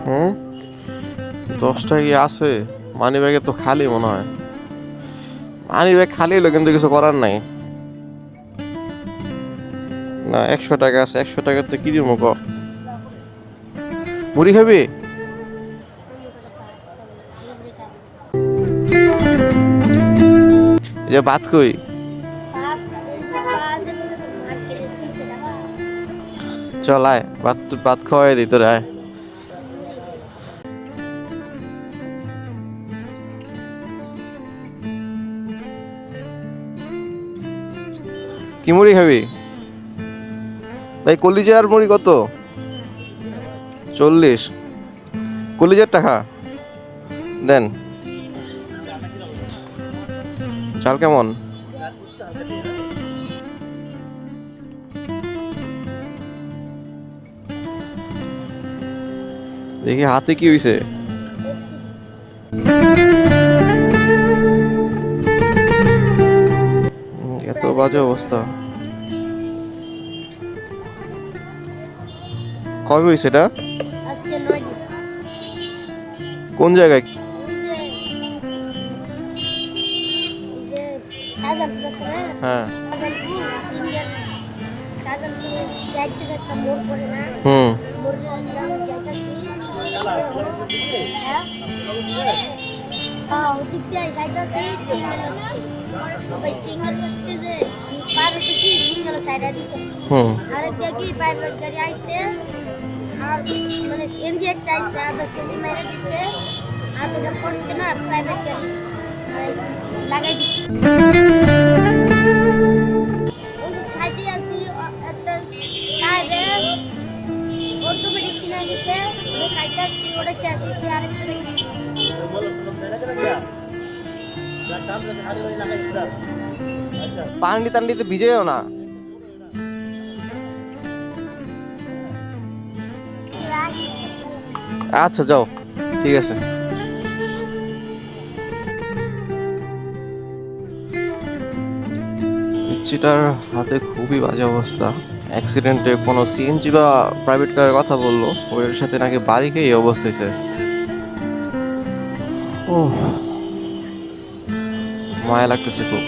হুম, 10 টাকা কি আছে? মানি ব্যাগে তো খালি মনে হয়। মানি ব্যাগ খালি হলো কিন্তু কিছু করার নাই। না, 100 টাকা আছে, 100 টাকাতে কি দিব ক? মুড়ি খাবি? এই যে ভাত কই? চল আয়, ভাত খাওয়াই দিই তোরে, আয়। কি মুড়ি খাবি ভাই? কলিজার মুড়ি কত? 40। কলিজার টাকা দেন। চাল কেমন? দেখি হাতে কি হইছে। এত বাজে অবস্থা। কবে হইছে এটা? কোন জায়গায়? হ্যাঁ। হুম। হুম। আর মানে সিএনজি একটা আইছে আর সিএনজি মেরে দিছে আর ওটা পড়ছে না প্রাইভেট গাড়ি লাগাই দিছে ওই খাইতে আসি একটা সাহেবে অটোমেটিক কিনে দিছে ওটা খাইতে আসি ওটা শেষ হইছে আরেকটা পান্ডি টান্ডিতে ভিজেও না। আচ্ছা যাও, ঠিক আছে। পিচ্ছিটার হাতে খুবই বাজে অবস্থা। অ্যাক্সিডেন্টে কোনো সিএনজি বা প্রাইভেট কারের কথা বললো, ওর সাথে নাকি বাড়ি খেয়ে এই অবস্থা হয়েছে। ও, মায়া লাগতেছে খুব।